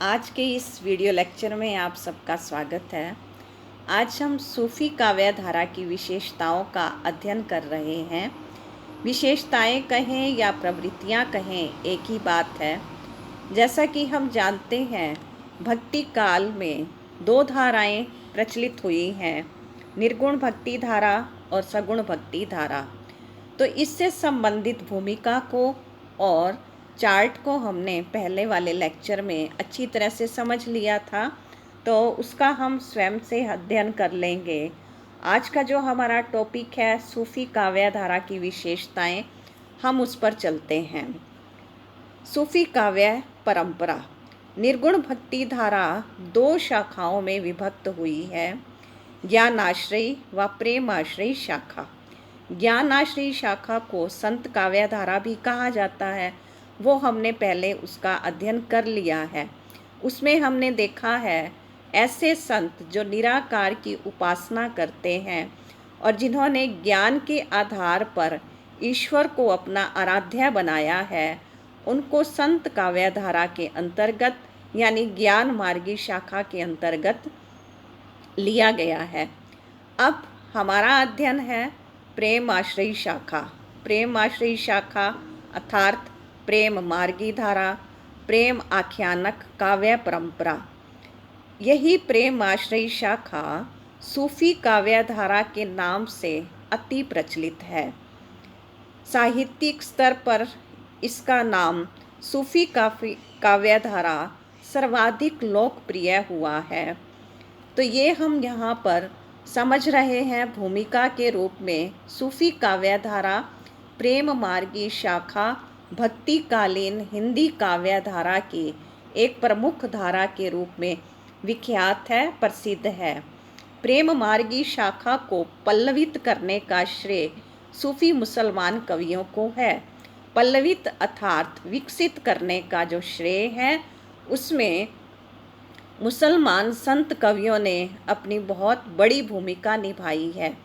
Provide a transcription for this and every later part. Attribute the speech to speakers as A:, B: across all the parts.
A: आज के इस वीडियो लेक्चर में आप सबका स्वागत है। आज हम सूफी काव्य धारा की विशेषताओं का अध्ययन कर रहे हैं। विशेषताएं कहें या प्रवृत्तियां कहें, एक ही बात है। जैसा कि हम जानते हैं, भक्ति काल में दो धाराएं प्रचलित हुई हैं, निर्गुण भक्ति धारा और सगुण भक्ति धारा। तो इससे संबंधित भूमिका को और चार्ट को हमने पहले वाले लेक्चर में अच्छी तरह से समझ लिया था, तो उसका हम स्वयं से अध्ययन कर लेंगे। आज का जो हमारा टॉपिक है सूफी काव्य धारा की विशेषताएं, हम उस पर चलते हैं। सूफी काव्य परंपरा। निर्गुण भक्ति धारा दो शाखाओं में विभक्त हुई है, ज्ञानाश्रयी व प्रेमाश्रयी शाखा। ज्ञानाश्रयी शाखा को संत काव्य धारा भी कहा जाता है, वो हमने पहले उसका अध्ययन कर लिया है। उसमें हमने देखा है ऐसे संत जो निराकार की उपासना करते हैं और जिन्होंने ज्ञान के आधार पर ईश्वर को अपना आराध्य बनाया है, उनको संत काव्य धारा के अंतर्गत यानी ज्ञान मार्गी शाखा के अंतर्गत लिया गया है। अब हमारा अध्ययन है प्रेम आश्रयी शाखा। प्रेम आश्रयी शाखा अर्थात प्रेम मार्गी धारा, प्रेम आख्यानक काव्य परंपरा। यही प्रेम आश्रयी शाखा सूफी काव्य धारा के नाम से अति प्रचलित है। साहित्यिक स्तर पर इसका नाम सूफी काव्य धारा सर्वाधिक लोकप्रिय हुआ है। तो ये हम यहाँ पर समझ रहे हैं भूमिका के रूप में सूफी काव्य धारा प्रेम मार्गी शाखा भक्तिकालीन हिंदी काव्य धारा की एक प्रमुख धारा के रूप में विख्यात है, प्रसिद्ध है। प्रेम मार्गी शाखा को पल्लवित करने का श्रेय सूफी मुसलमान कवियों को है। पल्लवित अर्थात विकसित करने का जो श्रेय है, उसमें मुसलमान संत कवियों ने अपनी बहुत बड़ी भूमिका निभाई है।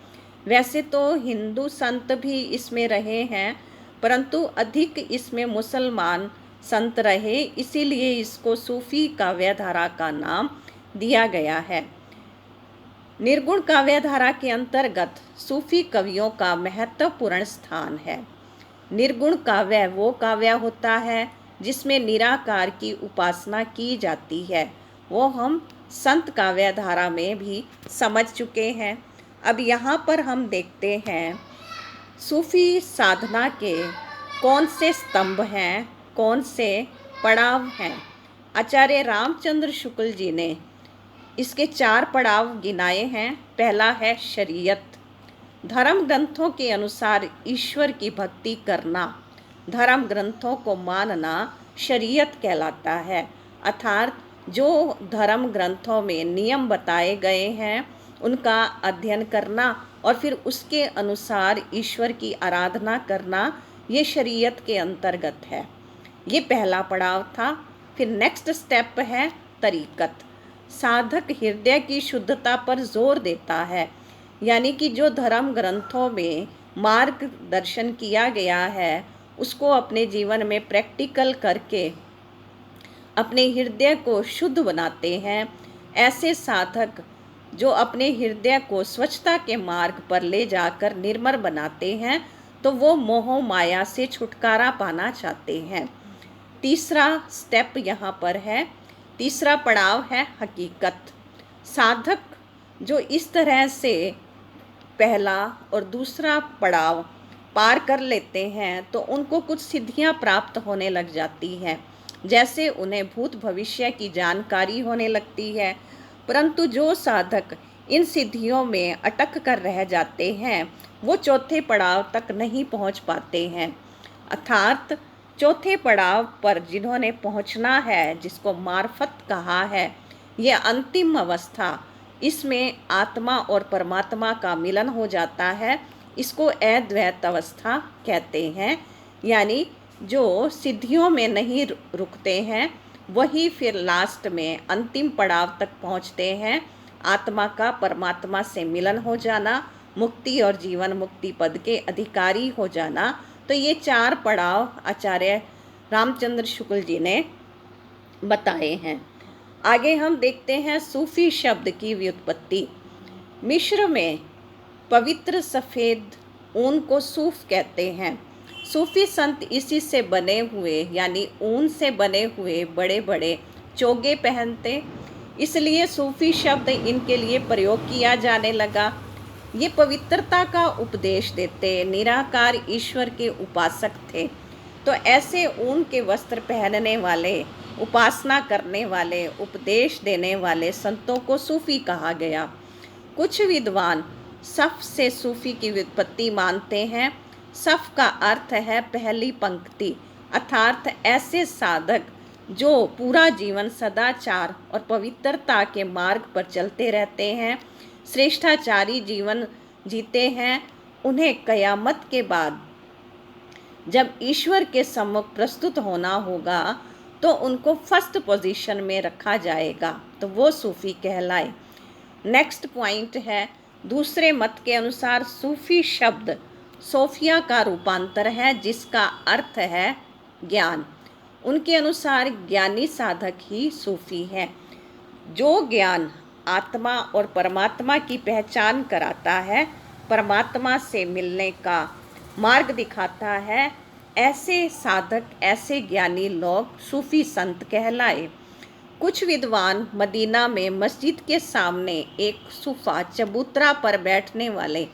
A: वैसे तो हिंदू संत भी इसमें रहे हैं, परंतु अधिक इसमें मुसलमान संत रहे, इसीलिए इसको सूफी काव्य धारा का नाम दिया गया है। निर्गुण काव्य धारा के अंतर्गत सूफी कवियों का महत्वपूर्ण स्थान है। निर्गुण काव्य वो काव्य होता है जिसमें निराकार की उपासना की जाती है, वो हम संत काव्य धारा में भी समझ चुके हैं। अब यहाँ पर हम देखते हैं सूफी साधना के कौन से स्तंभ हैं, कौन से पड़ाव हैं। आचार्य रामचंद्र शुक्ल जी ने इसके 4 पड़ाव गिनाए हैं। पहला है शरीयत। धर्म ग्रंथों के अनुसार ईश्वर की भक्ति करना, धर्म ग्रंथों को मानना शरीयत कहलाता है। अर्थात जो धर्म ग्रंथों में नियम बताए गए हैं उनका अध्ययन करना और फिर उसके अनुसार ईश्वर की आराधना करना, ये शरीयत के अंतर्गत है। ये पहला पड़ाव था। फिर नेक्स्ट स्टेप है तरीकत। साधक हृदय की शुद्धता पर जोर देता है, यानी कि जो धर्म ग्रंथों में मार्गदर्शन किया गया है उसको अपने जीवन में प्रैक्टिकल करके अपने हृदय को शुद्ध बनाते हैं। ऐसे साधक जो अपने हृदय को स्वच्छता के मार्ग पर ले जाकर निर्मल बनाते हैं, तो वो मोह माया से छुटकारा पाना चाहते हैं। तीसरा स्टेप यहाँ पर है, तीसरा पड़ाव है हकीकत। साधक जो इस तरह से पहला और दूसरा पड़ाव पार कर लेते हैं तो उनको कुछ सिद्धियाँ प्राप्त होने लग जाती हैं, जैसे उन्हें भूत भविष्य की जानकारी होने लगती है। परंतु जो साधक इन सिद्धियों में अटक कर रह जाते हैं, वो चौथे पड़ाव तक नहीं पहुंच पाते हैं। अर्थात चौथे पड़ाव पर जिन्होंने पहुंचना है, जिसको मार्फत कहा है, ये अंतिम अवस्था, इसमें आत्मा और परमात्मा का मिलन हो जाता है। इसको अद्वैत अवस्था कहते हैं। यानी जो सिद्धियों में नहीं रुकते हैं, वही फिर लास्ट में अंतिम पड़ाव तक पहुंचते हैं। आत्मा का परमात्मा से मिलन हो जाना, मुक्ति और जीवन मुक्ति पद के अधिकारी हो जाना। तो ये 4 पड़ाव आचार्य रामचंद्र शुक्ल जी ने बताए हैं। आगे हम देखते हैं सूफी शब्द की व्युत्पत्ति। मिस्र में पवित्र सफ़ेद ऊन को सूफ कहते हैं। सूफी संत इसी से बने हुए यानी ऊन से बने हुए बड़े बड़े चोगे पहनते, इसलिए सूफी शब्द इनके लिए प्रयोग किया जाने लगा। ये पवित्रता का उपदेश देते निराकार ईश्वर के उपासक थे। तो ऐसे ऊन के वस्त्र पहनने वाले, उपासना करने वाले, उपदेश देने वाले संतों को सूफी कहा गया। कुछ विद्वान सफ़ से सूफी की व्युत्पत्ति मानते हैं। सफ़ का अर्थ है पहली पंक्ति, अर्थात ऐसे साधक जो पूरा जीवन सदाचार और पवित्रता के मार्ग पर चलते रहते हैं, श्रेष्ठाचारी जीवन जीते हैं। उन्हें कयामत के बाद जब ईश्वर के सम्मुख प्रस्तुत होना होगा तो उनको फर्स्ट पोजीशन में रखा जाएगा, तो वो सूफी कहलाए। नेक्स्ट पॉइंट है, दूसरे मत के अनुसार सूफी शब्द सोफिया का रूपांतर है, जिसका अर्थ है ज्ञान। उनके अनुसार ज्ञानी साधक ही सूफी है। जो ज्ञान आत्मा और परमात्मा की पहचान कराता है, परमात्मा से मिलने का मार्ग दिखाता है, ऐसे साधक, ऐसे ज्ञानी लोग सूफी संत कहलाए। कुछ विद्वान मदीना में मस्जिद के सामने एक सूफा चबूतरा पर बैठने वाले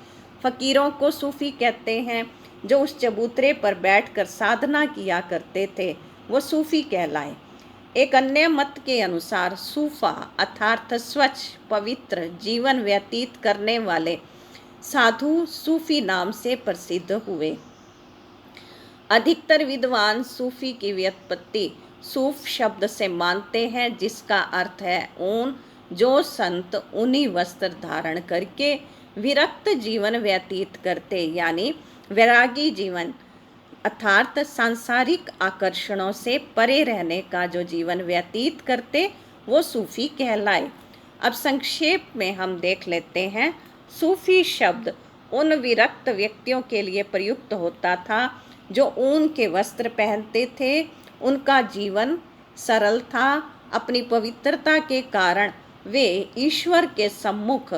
A: फ़कीरों को सूफ़ी कहते हैं। जो उस चबूतरे पर बैठकर साधना किया करते थे वो सूफ़ी कहलाए। एक अन्य मत के अनुसार सूफा अर्थात स्वच्छ पवित्र जीवन व्यतीत करने वाले साधु सूफी नाम से प्रसिद्ध हुए। अधिकतर विद्वान सूफी की व्युत्पत्ति सूफ शब्द से मानते हैं, जिसका अर्थ है ऊन। जो संत ऊनी वस्त्र धारण करके विरक्त जीवन व्यतीत करते यानी वैरागी जीवन अर्थात सांसारिक आकर्षणों से परे रहने का जो जीवन व्यतीत करते वो सूफी कहलाए। अब संक्षेप में हम देख लेते हैं। सूफी शब्द उन विरक्त व्यक्तियों के लिए प्रयुक्त होता था जो ऊन के वस्त्र पहनते थे। उनका जीवन सरल था। अपनी पवित्रता के कारण वे ईश्वर के सम्मुख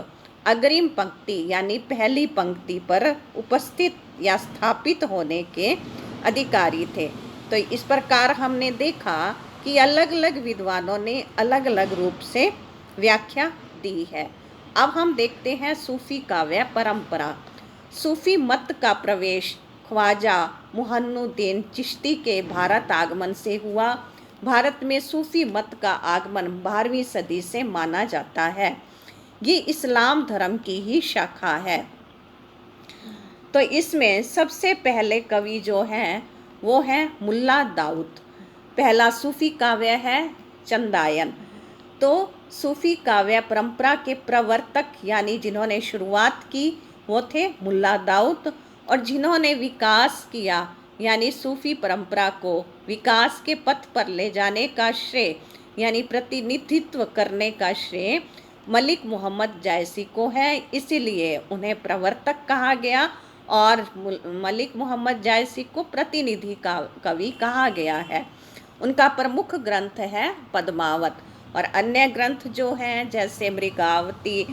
A: अग्रिम पंक्ति यानी पहली पंक्ति पर उपस्थित या स्थापित होने के अधिकारी थे। तो इस प्रकार हमने देखा कि अलग अलग विद्वानों ने अलग अलग रूप से व्याख्या दी है। अब हम देखते हैं सूफी काव्य परंपरा। सूफी मत का प्रवेश ख्वाजा मुहन्नुद्दीन चिश्ती के भारत आगमन से हुआ। भारत में सूफी मत का आगमन 12वीं सदी से माना जाता है। ये इस्लाम धर्म की ही शाखा है। तो इसमें सबसे पहले कवि जो हैं वो हैं मुल्ला दाऊद। पहला सूफी काव्य है चंदायन। तो सूफी काव्य परंपरा के प्रवर्तक यानी जिन्होंने शुरुआत की वो थे मुल्ला दाऊद, और जिन्होंने विकास किया यानी सूफी परंपरा को विकास के पथ पर ले जाने का श्रेय यानी प्रतिनिधित्व करने का श्रेय मलिक मोहम्मद जायसी को है। इसीलिए उन्हें प्रवर्तक कहा गया और मलिक मोहम्मद जायसी को प्रतिनिधि का कवि कहा गया है। उनका प्रमुख ग्रंथ है पद्मावत और अन्य ग्रंथ जो हैं जैसे मृगावती,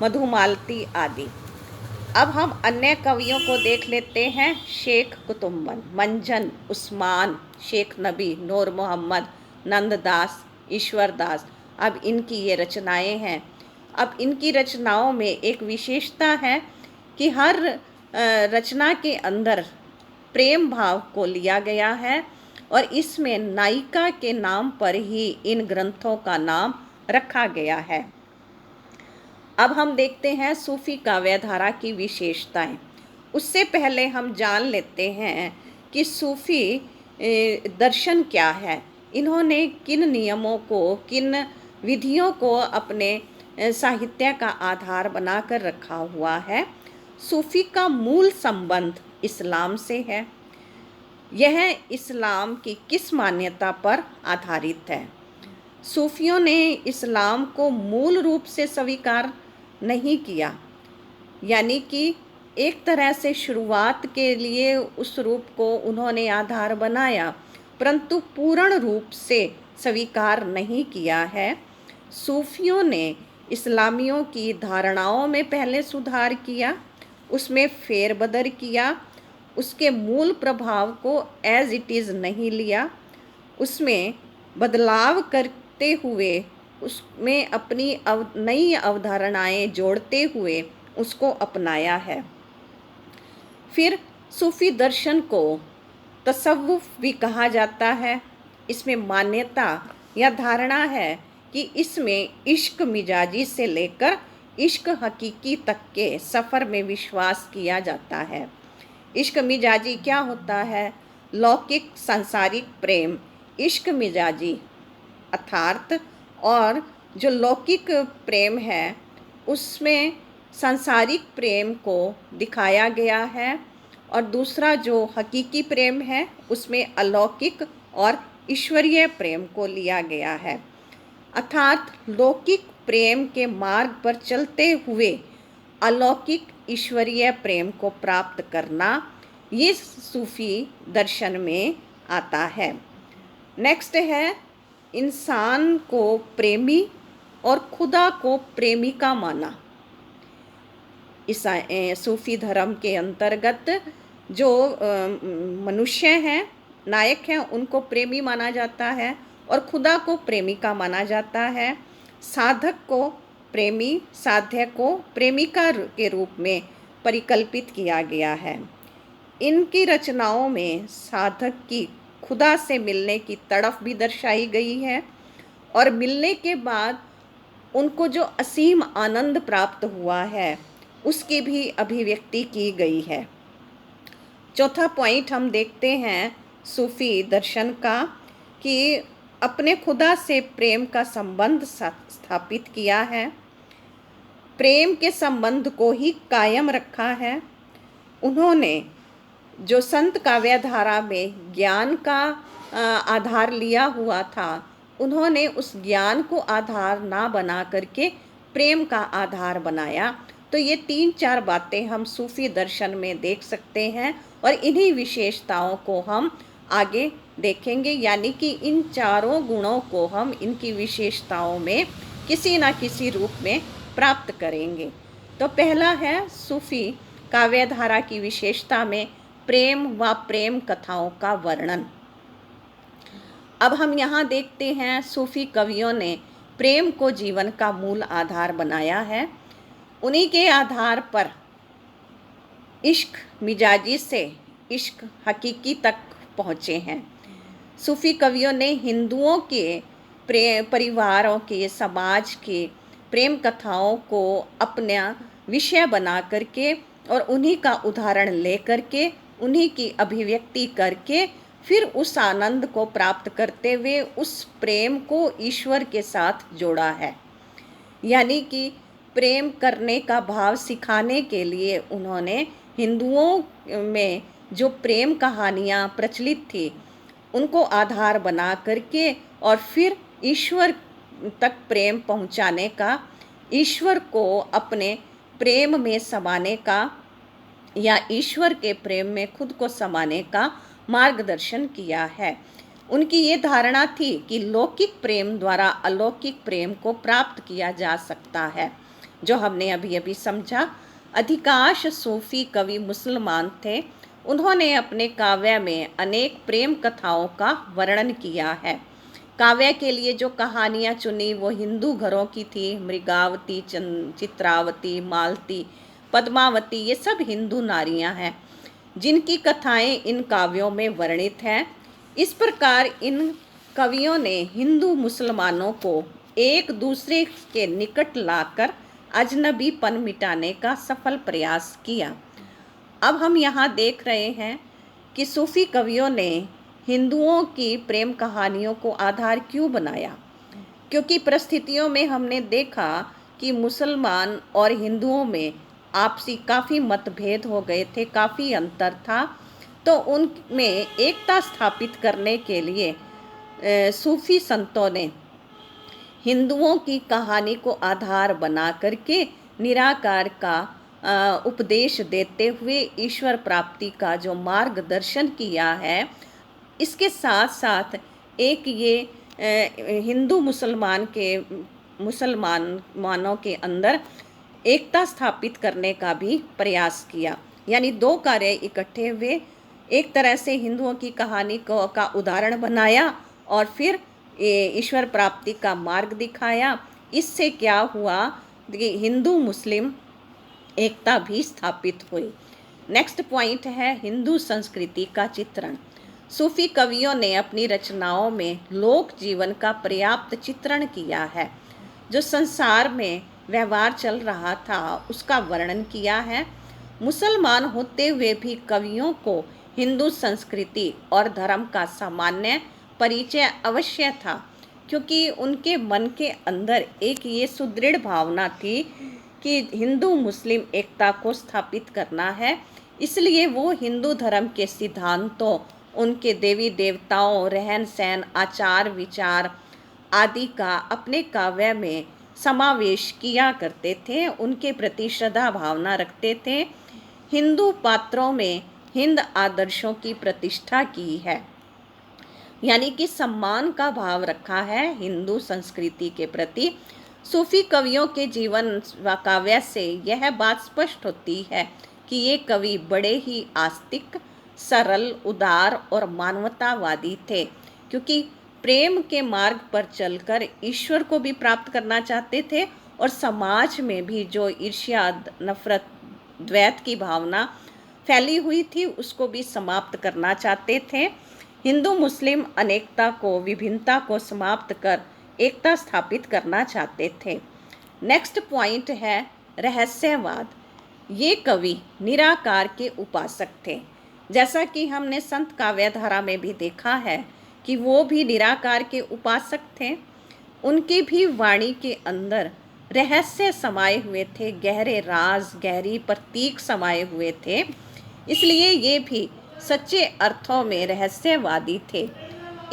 A: मधुमालती आदि। अब हम अन्य कवियों को देख लेते हैं। शेख कुतुम्बन, मंजन, उस्मान, शेख नबी, नूर मोहम्मद, नंददास, ईश्वरदास। अब इनकी ये रचनाएं हैं। अब इनकी रचनाओं में एक विशेषता है कि हर रचना के अंदर प्रेम भाव को लिया गया है और इसमें नायिका के नाम पर ही इन ग्रंथों का नाम रखा गया है। अब हम देखते हैं सूफी काव्य धारा की विशेषताएं। उससे पहले हम जान लेते हैं कि सूफी दर्शन क्या है। इन्होंने किन नियमों को, किन विधियों को अपने साहित्य का आधार बनाकर रखा हुआ है। सूफी का मूल संबंध इस्लाम से है। यह इस्लाम की किस मान्यता पर आधारित है? सूफियों ने इस्लाम को मूल रूप से स्वीकार नहीं किया, यानी कि एक तरह से शुरुआत के लिए उस रूप को उन्होंने आधार बनाया, परंतु पूर्ण रूप से स्वीकार नहीं किया है। सूफियों ने इस्लामियों की धारणाओं में पहले सुधार किया, उसमें फेरबदल किया, उसके मूल प्रभाव को एज इट इज़ नहीं लिया, उसमें बदलाव करते हुए उसमें अपनी नई अवधारणाएं जोड़ते हुए उसको अपनाया है। फिर सूफी दर्शन को तसव्वुफ भी कहा जाता है। इसमें मान्यता या धारणा है कि इसमें इश्क मिजाजी से लेकर इश्क हकीकी तक के सफ़र में विश्वास किया जाता है। इश्क मिजाजी क्या होता है? लौकिक सांसारिक प्रेम इश्क मिजाजी अर्थात, और जो लौकिक प्रेम है उसमें सांसारिक प्रेम को दिखाया गया है, और दूसरा जो हकीकी प्रेम है उसमें अलौकिक और ईश्वरीय प्रेम को लिया गया है। अर्थात लौकिक प्रेम के मार्ग पर चलते हुए अलौकिक ईश्वरीय प्रेम को प्राप्त करना, ये सूफी दर्शन में आता है। नेक्स्ट है इंसान को प्रेमी और खुदा को प्रेमिका माना। इस सूफी धर्म के अंतर्गत जो मनुष्य हैं, नायक हैं, उनको प्रेमी माना जाता है और खुदा को प्रेमिका माना जाता है। साधक को प्रेमी, साध्य को प्रेमिका के रूप में परिकल्पित किया गया है। इनकी रचनाओं में साधक की खुदा से मिलने की तड़फ भी दर्शाई गई है, और मिलने के बाद उनको जो असीम आनंद प्राप्त हुआ है उसकी भी अभिव्यक्ति की गई है। चौथा पॉइंट हम देखते हैं सूफी दर्शन का, कि अपने खुदा से प्रेम का संबंध स्थापित किया है, प्रेम के संबंध को ही कायम रखा है। उन्होंने जो संत काव्य धारा में ज्ञान का आधार लिया हुआ था, उन्होंने उस ज्ञान को आधार ना बना करके प्रेम का आधार बनाया। तो ये 3-4 बातें हम सूफी दर्शन में देख सकते हैं, और इन्हीं विशेषताओं को हम आगे देखेंगे, यानी कि इन चारों गुणों को हम इनकी विशेषताओं में किसी न किसी रूप में प्राप्त करेंगे। तो पहला है सूफी काव्य धारा की विशेषता में प्रेम व प्रेम कथाओं का वर्णन। अब हम यहाँ देखते हैं सूफी कवियों ने प्रेम को जीवन का मूल आधार बनाया है। उन्हीं के आधार पर इश्क मिजाजी से इश्क हकीकी तक पहुँचे हैं। सूफी कवियों ने हिंदुओं के परिवारों के, समाज के प्रेम कथाओं को अपना विषय बना करके और उन्हीं का उदाहरण ले करके, उन्हीं की अभिव्यक्ति करके, फिर उस आनंद को प्राप्त करते हुए उस प्रेम को ईश्वर के साथ जोड़ा है। यानी कि प्रेम करने का भाव सिखाने के लिए उन्होंने हिंदुओं में जो प्रेम कहानियाँ प्रचलित थी उनको आधार बना करके, और फिर ईश्वर तक प्रेम पहुँचाने का, ईश्वर को अपने प्रेम में समाने का या ईश्वर के प्रेम में खुद को समाने का मार्गदर्शन किया है। उनकी ये धारणा थी कि लौकिक प्रेम द्वारा अलौकिक प्रेम को प्राप्त किया जा सकता है, जो हमने अभी अभी समझा। अधिकांश सूफी कवि मुसलमान थे। उन्होंने अपने काव्य में अनेक प्रेम कथाओं का वर्णन किया है। काव्य के लिए जो कहानियाँ चुनी वो हिंदू घरों की थी। मृगावती, चित्रावती, मालती, पद्मावती, ये सब हिंदू नारियाँ हैं जिनकी कथाएं इन काव्यों में वर्णित हैं। इस प्रकार इन कवियों ने हिंदू मुसलमानों को एक दूसरे के निकट लाकर अजनबीपन मिटाने का सफल प्रयास किया। अब हम यहाँ देख रहे हैं कि सूफी कवियों ने हिंदुओं की प्रेम कहानियों को आधार क्यों बनाया, क्योंकि परिस्थितियों में हमने देखा कि मुसलमान और हिंदुओं में आपसी काफ़ी मतभेद हो गए थे, काफ़ी अंतर था। तो उनमें एकता स्थापित करने के लिए सूफी संतों ने हिंदुओं की कहानी को आधार बना करके निराकार का उपदेश देते हुए ईश्वर प्राप्ति का जो मार्गदर्शन किया है। इसके साथ साथ एक ये हिंदू मुसलमान के मुसलमानों के अंदर एकता स्थापित करने का भी प्रयास किया। यानी दो कार्य इकट्ठे हुए, एक तरह से हिंदुओं की कहानी को का उदाहरण बनाया और फिर ईश्वर प्राप्ति का मार्ग दिखाया। इससे क्या हुआ कि हिंदू मुस्लिम एकता भी स्थापित हुई। नेक्स्ट पॉइंट है हिंदू संस्कृति का चित्रण। सूफी कवियों ने अपनी रचनाओं में लोक जीवन का पर्याप्त चित्रण किया है। जो संसार में व्यवहार चल रहा था उसका वर्णन किया है। मुसलमान होते हुए भी कवियों को हिंदू संस्कृति और धर्म का सामान्य परिचय अवश्य था, क्योंकि उनके मन के अंदर एक ये सुदृढ़ भावना थी कि हिंदू मुस्लिम एकता को स्थापित करना है। इसलिए वो हिंदू धर्म के सिद्धांतों, उनके देवी देवताओं, रहन सहन, आचार विचार आदि का अपने काव्य में समावेश किया करते थे, उनके प्रति श्रद्धा भावना रखते थे। हिंदू पात्रों में हिंद आदर्शों की प्रतिष्ठा की है, यानी कि सम्मान का भाव रखा है हिंदू संस्कृति के प्रति। सूफी कवियों के जीवन व काव्य से यह बात स्पष्ट होती है कि ये कवि बड़े ही आस्तिक, सरल, उदार और मानवतावादी थे, क्योंकि प्रेम के मार्ग पर चलकर ईश्वर को भी प्राप्त करना चाहते थे और समाज में भी जो ईर्ष्या, नफरत, द्वैत की भावना फैली हुई थी उसको भी समाप्त करना चाहते थे। हिंदू मुस्लिम अनेकता को, विभिन्नता को समाप्त कर एकता स्थापित करना चाहते थे। नेक्स्ट पॉइंट है रहस्यवाद। ये कवि निराकार के उपासक थे। जैसा कि हमने संत काव्यधारा में भी देखा है कि वो भी निराकार के उपासक थे। उनकी भी वाणी के अंदर रहस्य समाये हुए थे, गहरे राज, गहरी प्रतीक समाये हुए थे। इसलिए ये भी सच्चे अर्थों में रहस्यवादी थे।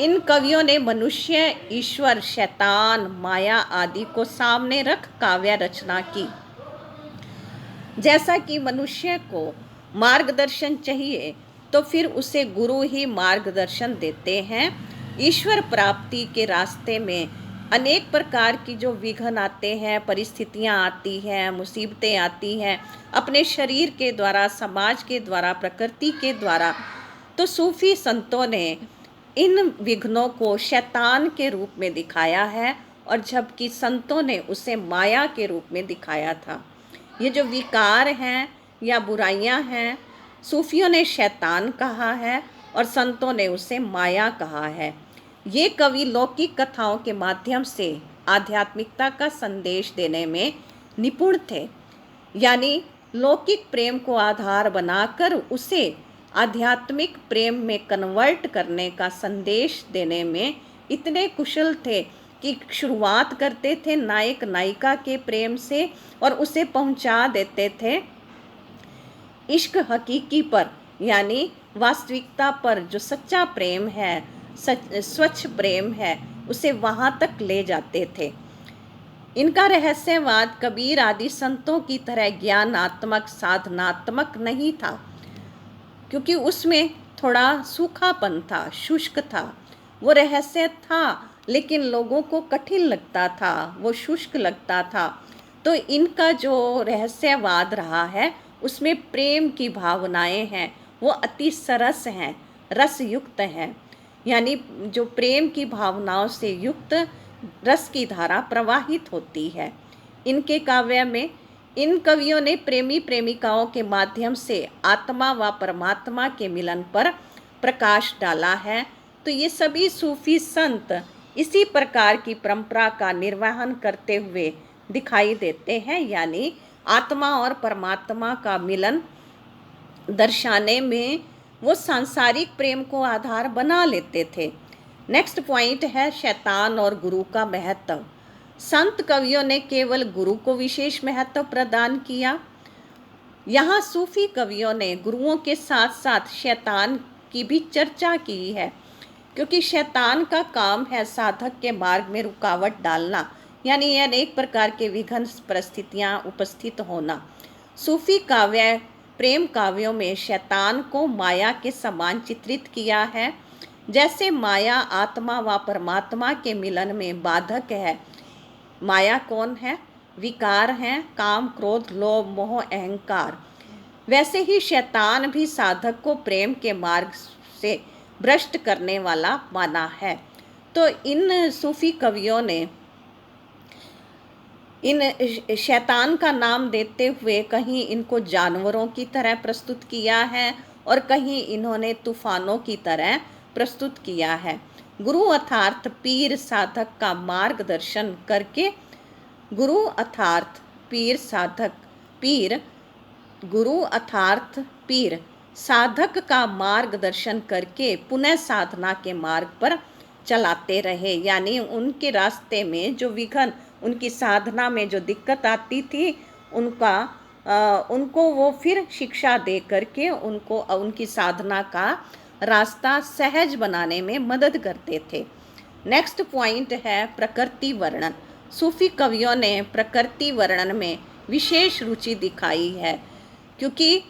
A: इन कवियों ने मनुष्य, ईश्वर, शैतान, माया आदि को सामने रख काव्य रचना की। जैसा कि मनुष्य को मार्गदर्शन चाहिए तो फिर उसे गुरु ही मार्गदर्शन देते हैं। ईश्वर प्राप्ति के रास्ते में अनेक प्रकार की जो विघ्न आते हैं, परिस्थितियां आती हैं, मुसीबतें आती हैं, अपने शरीर के द्वारा, समाज के द्वारा, प्रकृति के द्वारा, तो सूफी संतों ने इन विघ्नों को शैतान के रूप में दिखाया है, और जबकि संतों ने उसे माया के रूप में दिखाया था। ये जो विकार हैं या बुराइयां हैं, सूफियों ने शैतान कहा है और संतों ने उसे माया कहा है। ये कवि लौकिक कथाओं के माध्यम से आध्यात्मिकता का संदेश देने में निपुण थे, यानी लौकिक प्रेम को आधार बनाकर उसे आध्यात्मिक प्रेम में कन्वर्ट करने का संदेश देने में इतने कुशल थे कि शुरुआत करते थे नायक नायिका के प्रेम से और उसे पहुंचा देते थे इश्क हकीकी पर, यानी वास्तविकता पर। जो सच्चा प्रेम है, स्वच्छ प्रेम है, उसे वहाँ तक ले जाते थे। इनका रहस्यवाद कबीर आदि संतों की तरह ज्ञानात्मक, साधनात्मक नहीं था, क्योंकि उसमें थोड़ा सूखापन था, शुष्क था। वो रहस्य था लेकिन लोगों को कठिन लगता था, वो शुष्क लगता था। तो इनका जो रहस्यवाद रहा है उसमें प्रेम की भावनाएं हैं, वो अति सरस हैं, रस युक्त हैं, यानी जो प्रेम की भावनाओं से युक्त रस की धारा प्रवाहित होती है। इनके काव्य में इन कवियों ने प्रेमी प्रेमिकाओं के माध्यम से आत्मा व परमात्मा के मिलन पर प्रकाश डाला है। तो ये सभी सूफी संत इसी प्रकार की परंपरा का निर्वहन करते हुए दिखाई देते हैं, यानी आत्मा और परमात्मा का मिलन दर्शाने में वो सांसारिक प्रेम को आधार बना लेते थे। नेक्स्ट पॉइंट है शैतान और गुरु का महत्व। संत कवियों ने केवल गुरु को विशेष महत्व प्रदान किया। यहाँ सूफी कवियों ने गुरुओं के साथ साथ शैतान की भी चर्चा की है, क्योंकि शैतान का काम है साधक के मार्ग में रुकावट डालना, यानी अनेक प्रकार के विघ्न परिस्थितियाँ उपस्थित होना। सूफी काव्य, प्रेम काव्यों में शैतान को माया के समान चित्रित किया है। जैसे माया आत्मा व परमात्मा के मिलन में बाधक है, माया कौन है? विकार हैं, काम, क्रोध, लोभ, मोह, अहंकार। वैसे ही शैतान भी साधक को प्रेम के मार्ग से भ्रष्ट करने वाला माना है। तो इन सूफी कवियों ने इन शैतान का नाम देते हुए कहीं इनको जानवरों की तरह प्रस्तुत किया है और कहीं इन्होंने तूफानों की तरह प्रस्तुत किया है। गुरु अर्थात पीर साधक का मार्गदर्शन करके गुरु अर्थात पीर साधक पीर गुरु अर्थात पीर साधक का मार्गदर्शन करके पुनः साधना के मार्ग पर चलाते रहे। यानी उनके रास्ते में जो विघ्न, उनकी साधना में जो दिक्कत आती थी, उनको वो फिर शिक्षा दे करके उनको उनकी साधना का रास्ता सहज बनाने में मदद करते थे। नेक्स्ट पॉइंट है प्रकृति वर्णन। सूफी कवियों ने प्रकृति वर्णन में विशेष रुचि दिखाई है, क्योंकि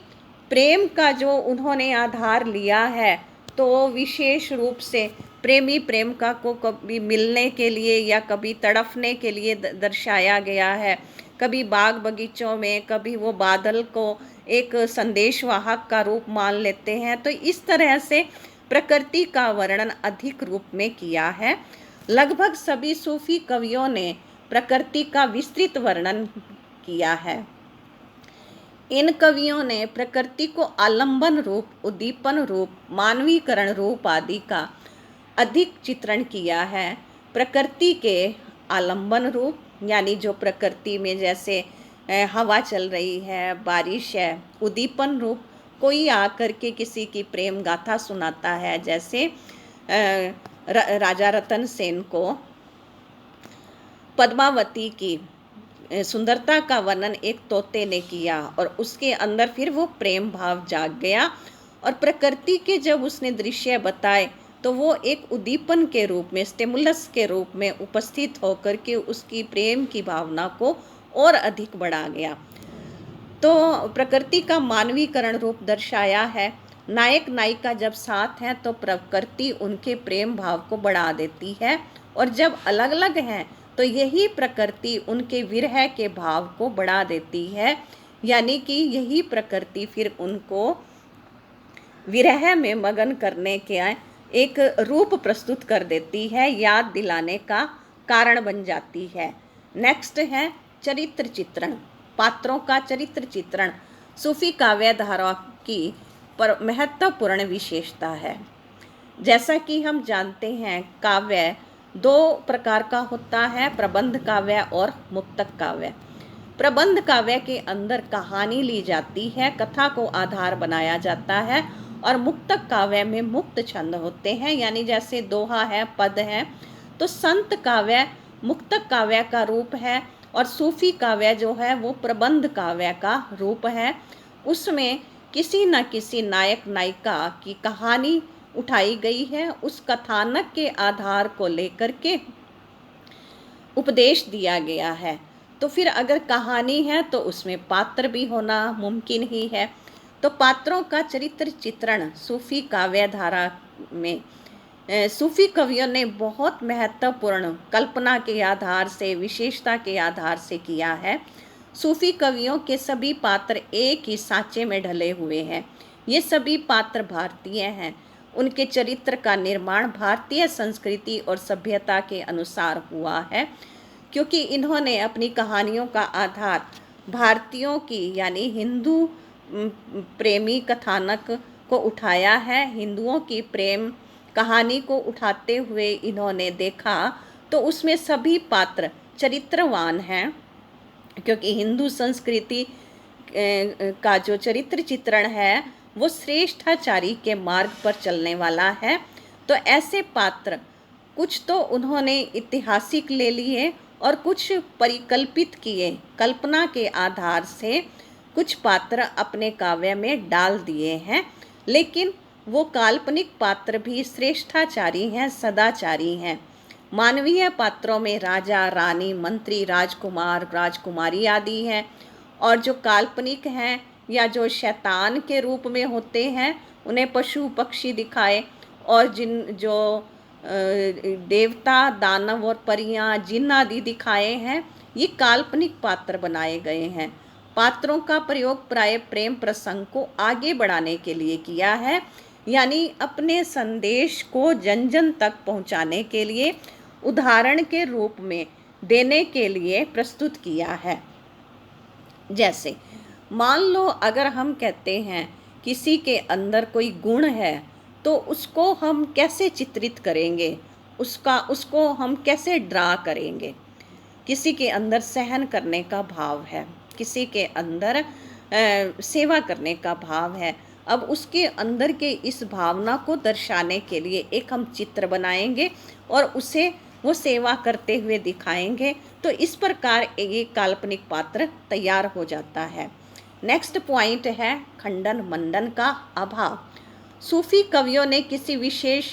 A: प्रेम का जो उन्होंने आधार लिया है, तो विशेष रूप से प्रेमी प्रेमिका को कभी मिलने के लिए या कभी तड़पने के लिए दर्शाया गया है। कभी बाग बगीचों में, कभी वो बादल को एक संदेशवाहक का रूप मान लेते हैं। तो इस तरह से प्रकृति का वर्णन अधिक रूप में किया है। लगभग सभी सूफी कवियों ने प्रकृति का विस्तृत वर्णन किया है। इन कवियों ने प्रकृति को आलंबन रूप, उद्दीपन रूप, मानवीकरण रूप आदि का अधिक चित्रण किया है। प्रकृति के आलंबन रूप, यानी जो प्रकृति में जैसे हवा चल रही है, बारिश है। उद्दीपन रूप, कोई आकर के किसी की प्रेम गाथा सुनाता है, जैसे राजा रतन सेन को पद्मावती की सुंदरता का वर्णन एक तोते ने किया और उसके अंदर फिर वो प्रेम भाव जाग गया, और प्रकृति के जब उसने दृश्य बताए तो वो एक उद्दीपन के रूप में, स्टिमुलस के रूप में उपस्थित होकर के उसकी प्रेम की भावना को और अधिक बढ़ा गया। तो प्रकृति का मानवीकरण रूप दर्शाया है। नायक नायिका जब साथ हैं तो प्रकृति उनके प्रेम भाव को बढ़ा देती है, और जब अलग अलग हैं तो यही प्रकृति उनके विरह के भाव को बढ़ा देती है। यानी कि यही प्रकृति फिर उनको विरह में मगन करने के एक रूप प्रस्तुत कर देती है, याद दिलाने का कारण बन जाती है। नेक्स्ट है चरित्र चित्रण, पात्रों का चरित्र चित्रण सूफी काव्य धारा की महत्वपूर्ण विशेषता है। जैसा कि हम जानते हैं, काव्य दो प्रकार का होता है, प्रबंध काव्य और मुक्तक काव्य। प्रबंध काव्य के अंदर कहानी ली जाती है, कथा को आधार बनाया जाता है, और मुक्तक काव्य में मुक्त छंद होते हैं, यानी जैसे दोहा है, पद है। तो संत काव्य मुक्तक काव्य का रूप है, और सूफी काव्य जो है वो प्रबंध काव्य का रूप है। उसमें किसी न किसी नायक नायिका की कहानी उठाई गई है, उस कथानक के आधार को लेकर के उपदेश दिया गया है। तो फिर अगर कहानी है तो उसमें पात्र भी होना मुमकिन ही है। तो पात्रों का चरित्र चित्रण सूफी काव्य धारा में सूफी कवियों ने बहुत महत्वपूर्ण कल्पना के आधार से, विशेषता के आधार से किया है। सूफी कवियों के सभी पात्र एक ही सांचे में ढले हुए हैं। ये सभी पात्र भारतीय हैं। उनके चरित्र का निर्माण भारतीय संस्कृति और सभ्यता के अनुसार हुआ है, क्योंकि इन्होंने अपनी कहानियों का आधार भारतीयों की, यानी हिंदू प्रेमी कथानक को उठाया है। हिंदुओं की प्रेम कहानी को उठाते हुए इन्होंने देखा तो उसमें सभी पात्र चरित्रवान हैं, क्योंकि हिंदू संस्कृति का जो चरित्र चित्रण है वो श्रेष्ठाचारी के मार्ग पर चलने वाला है। तो ऐसे पात्र कुछ तो उन्होंने ऐतिहासिक ले लिए और कुछ परिकल्पित किए, कल्पना के आधार से कुछ पात्र अपने काव्य में डाल दिए हैं। लेकिन वो काल्पनिक पात्र भी श्रेष्ठाचारी हैं, सदाचारी हैं। मानवीय पात्रों में राजा, रानी, मंत्री, राजकुमार, राजकुमारी आदि हैं, और जो काल्पनिक हैं या जो शैतान के रूप में होते हैं उन्हें पशु पक्षी दिखाए, और जो देवता, दानव और परियां, जिन आदि दिखाए हैं, ये काल्पनिक पात्र बनाए गए हैं। पात्रों का प्रयोग प्राय प्रेम प्रसंग को आगे बढ़ाने के लिए किया है, यानी अपने संदेश को जन जन तक पहुंचाने के लिए, उदाहरण के रूप में देने के लिए प्रस्तुत किया है। जैसे मान लो अगर हम कहते हैं किसी के अंदर कोई गुण है, तो उसको हम कैसे चित्रित करेंगे, उसको हम कैसे ड्रा करेंगे। किसी के अंदर सहन करने का भाव है, किसी के अंदर सेवा करने का भाव है। अब उसके अंदर के इस भावना को दर्शाने के लिए एक हम चित्र बनाएंगे और उसे वो सेवा करते हुए दिखाएंगे, तो इस प्रकार ये काल्पनिक पात्र तैयार हो जाता है। नेक्स्ट पॉइंट है खंडन मंडन का अभाव। सूफी कवियों ने किसी विशेष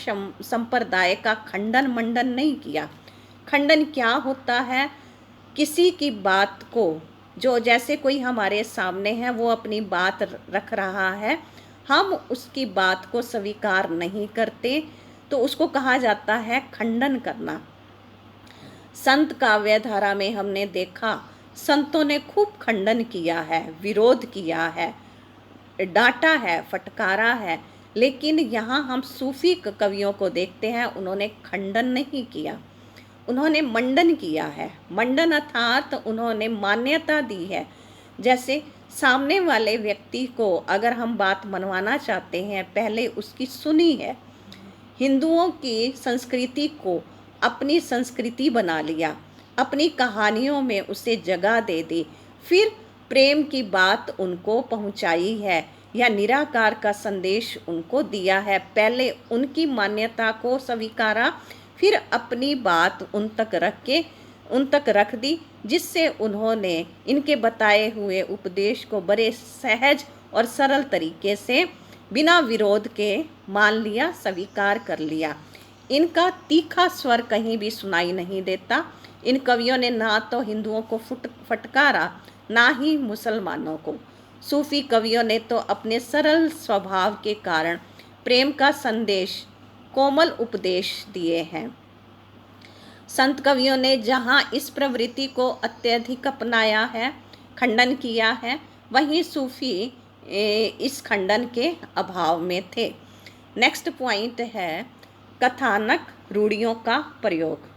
A: संप्रदाय का खंडन मंडन नहीं किया। खंडन क्या होता है? किसी की बात को, जो जैसे कोई हमारे सामने है, वो अपनी बात रख रहा है, हम उसकी बात को स्वीकार नहीं करते, तो उसको कहा जाता है खंडन करना। संत काव्य धारा में हमने देखा संतों ने खूब खंडन किया है, विरोध किया है, डांटा है, फटकारा है, लेकिन यहाँ हम सूफी कवियों को देखते हैं, उन्होंने खंडन नहीं किया, उन्होंने मंडन किया है। मंडन अर्थात उन्होंने मान्यता दी है। जैसे सामने वाले व्यक्ति को अगर हम बात मनवाना चाहते हैं, पहले उसकी सुनी है, हिंदुओं की संस्कृति को अपनी संस्कृति बना लिया, अपनी कहानियों में उसे जगह दे दी, फिर प्रेम की बात उनको पहुंचाई है या निराकार का संदेश उनको दिया है। पहले उनकी मान्यता को स्वीकारा, फिर अपनी बात उन तक रख दी, जिससे उन्होंने इनके बताए हुए उपदेश को बड़े सहज और सरल तरीके से बिना विरोध के मान लिया, स्वीकार कर लिया। इनका तीखा स्वर कहीं भी सुनाई नहीं देता। इन कवियों ने ना तो हिंदुओं को फटकारा, ना ही मुसलमानों को। सूफी कवियों ने तो अपने सरल स्वभाव के कारण प्रेम का संदेश, कोमल उपदेश दिए हैं। संत कवियों ने जहाँ इस प्रवृत्ति को अत्यधिक अपनाया है, खंडन किया है, वहीं सूफी इस खंडन के अभाव में थे। नेक्स्ट पॉइंट है कथानक रूढ़ियों का प्रयोग।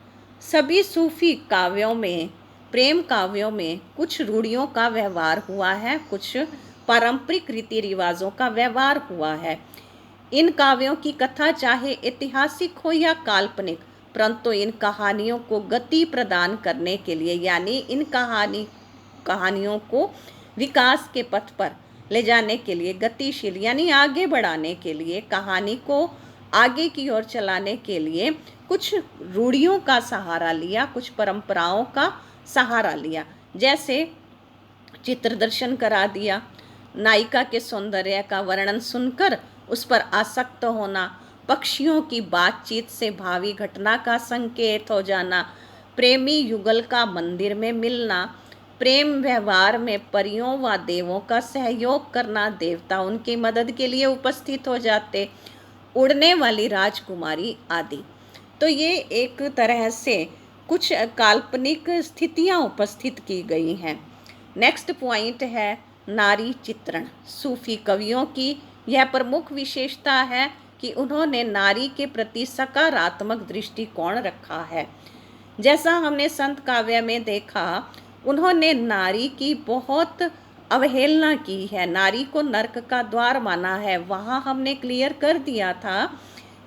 A: सभी सूफी काव्यों में, प्रेम काव्यों में कुछ रूढ़ियों का व्यवहार हुआ है, कुछ पारंपरिक रीति रिवाजों का व्यवहार हुआ है। इन काव्यों की कथा चाहे ऐतिहासिक हो या काल्पनिक, परंतु इन कहानियों को गति प्रदान करने के लिए, यानी इन कहानियों को विकास के पथ पर ले जाने के लिए, गतिशील यानी आगे बढ़ाने के लिए, कहानी को आगे की ओर चलाने के लिए कुछ रूढ़ियों का सहारा लिया, कुछ परंपराओं का सहारा लिया। जैसे चित्र दर्शन करा दिया, नायिका के सौंदर्य का वर्णन सुनकर उस पर आसक्त होना, पक्षियों की बातचीत से भावी घटना का संकेत हो जाना, प्रेमी युगल का मंदिर में मिलना, प्रेम व्यवहार में परियों व देवों का सहयोग करना, देवता उनकी मदद के लिए उपस्थित हो जाते, उड़ने वाली राजकुमारी आदि। तो ये एक तरह से कुछ काल्पनिक स्थितियां उपस्थित की गई हैं। नेक्स्ट पॉइंट है नारी चित्रण। सूफी कवियों की यह प्रमुख विशेषता है कि उन्होंने नारी के प्रति सकारात्मक दृष्टिकोण रखा है। जैसा हमने संत काव्य में देखा, उन्होंने नारी की बहुत अवहेलना की है, नारी को नरक का द्वार माना है। वहाँ हमने क्लियर कर दिया था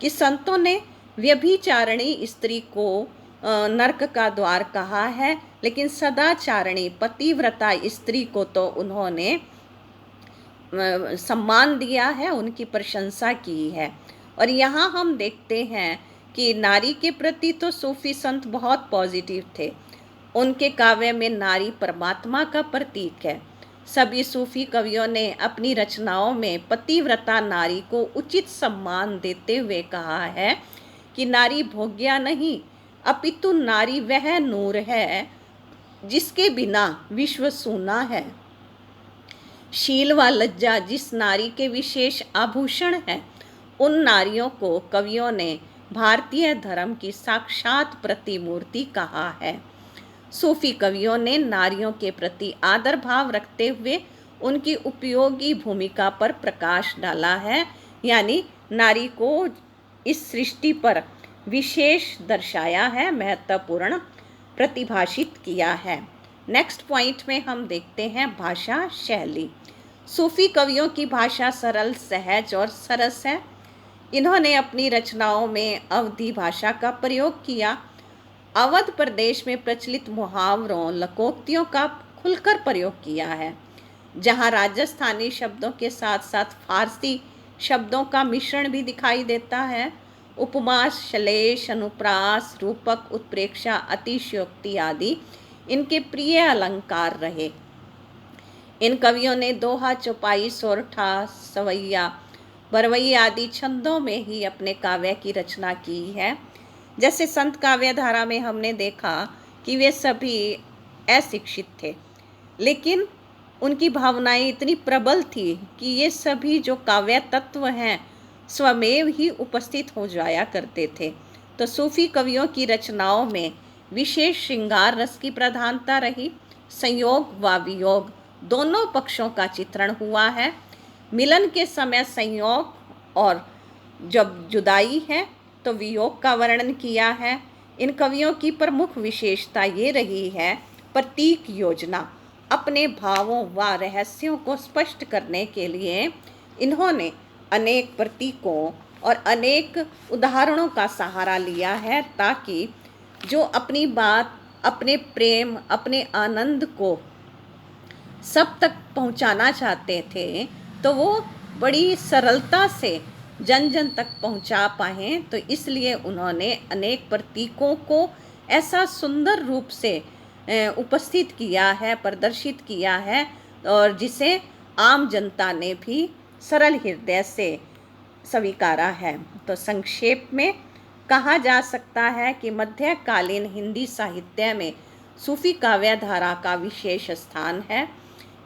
A: कि संतों ने व्यभिचारिणी स्त्री को नरक का द्वार कहा है, लेकिन सदाचारिणी पतिव्रता स्त्री को तो उन्होंने सम्मान दिया है, उनकी प्रशंसा की है। और यहाँ हम देखते हैं कि नारी के प्रति तो सूफी संत बहुत पॉजिटिव थे। उनके काव्य में नारी परमात्मा का प्रतीक है। सभी सूफी कवियों ने अपनी रचनाओं में पतिव्रता नारी को उचित सम्मान देते हुए कहा है कि नारी भोग्या नहीं, अपितु नारी वह नूर है जिसके बिना विश्व सूना है। शील व लज्जा जिस नारी के विशेष आभूषण हैं, उन नारियों को कवियों ने भारतीय धर्म की साक्षात प्रतिमूर्ति कहा है। सूफी कवियों ने नारियों के प्रति आदर भाव रखते हुए उनकी उपयोगी भूमिका पर प्रकाश डाला है, यानी नारी को इस सृष्टि पर विशेष दर्शाया है, महत्वपूर्ण प्रतिभाषित किया है। नेक्स्ट पॉइंट में हम देखते हैं भाषा शैली। सूफी कवियों की भाषा सरल, सहज और सरस है। इन्होंने अपनी रचनाओं में अवधी भाषा का प्रयोग किया। अवध प्रदेश में प्रचलित मुहावरों, लोकोक्तियों का खुलकर प्रयोग किया है, जहाँ राजस्थानी शब्दों के साथ साथ फारसी शब्दों का मिश्रण भी दिखाई देता है। उपमा, श्लेष, अनुप्रास, रूपक, उत्प्रेक्षा, अतिशयोक्ति आदि इनके प्रिय अलंकार रहे। इन कवियों ने दोहा, चौपाई, सोरठा, सवैया, बरवई आदि छंदों में ही अपने काव्य की रचना की है। जैसे संत काव्य धारा में हमने देखा कि वे सभी अशिक्षित थे, लेकिन उनकी भावनाएं इतनी प्रबल थी कि ये सभी जो काव्य तत्व हैं स्वमेव ही उपस्थित हो जाया करते थे। तो सूफी कवियों की रचनाओं में विशेष श्रृंगार रस की प्रधानता रही। संयोग व वियोग दोनों पक्षों का चित्रण हुआ है। मिलन के समय संयोग और जब जुदाई है तो वियोग का वर्णन किया है। इन कवियों की प्रमुख विशेषता ये रही है प्रतीक योजना। अपने भावों व रहस्यों को स्पष्ट करने के लिए इन्होंने अनेक प्रतीकों और अनेक उदाहरणों का सहारा लिया है, ताकि जो अपनी बात, अपने प्रेम, अपने आनंद को सब तक पहुंचाना चाहते थे तो वो बड़ी सरलता से जन जन तक पहुंचा पाएँ। तो इसलिए उन्होंने अनेक प्रतीकों को ऐसा सुंदर रूप से उपस्थित किया है, प्रदर्शित किया है, और जिसे आम जनता ने भी सरल हृदय से स्वीकारा है। तो संक्षेप में कहा जा सकता है कि मध्यकालीन हिंदी साहित्य में सूफी काव्य धारा का विशेष स्थान है।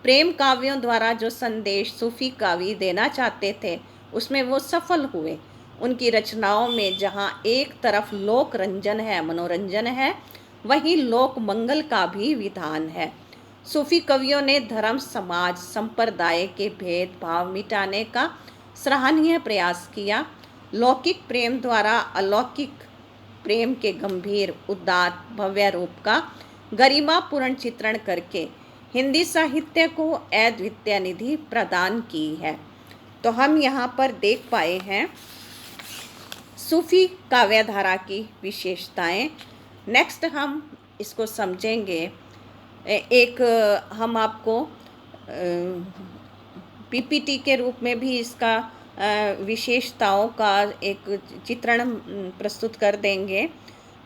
A: प्रेम काव्यों द्वारा जो संदेश सूफी कवि देना चाहते थे उसमें वो सफल हुए। उनकी रचनाओं में जहाँ एक तरफ लोक रंजन है, मनोरंजन है, वहीं लोक मंगल का भी विधान है। सूफी कवियों ने धर्म, समाज, संप्रदाय के भेदभाव मिटाने का सराहनीय प्रयास किया। लौकिक प्रेम द्वारा अलौकिक प्रेम के गंभीर, उदात्त, भव्य रूप का गरिमापूर्ण चित्रण करके हिंदी साहित्य को अद्वितीय निधि प्रदान की है। तो हम यहाँ पर देख पाए हैं सूफी काव्य धारा की विशेषताएं। नेक्स्ट हम इसको समझेंगे। एक हम आपको पीपीटी के रूप में भी इसका विशेषताओं का एक चित्रण प्रस्तुत कर देंगे,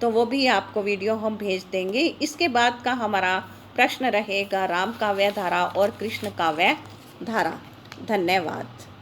A: तो वो भी आपको वीडियो हम भेज देंगे। इसके बाद का हमारा प्रश्न रहेगा राम काव्य धारा और कृष्ण काव्य धारा। धन्यवाद।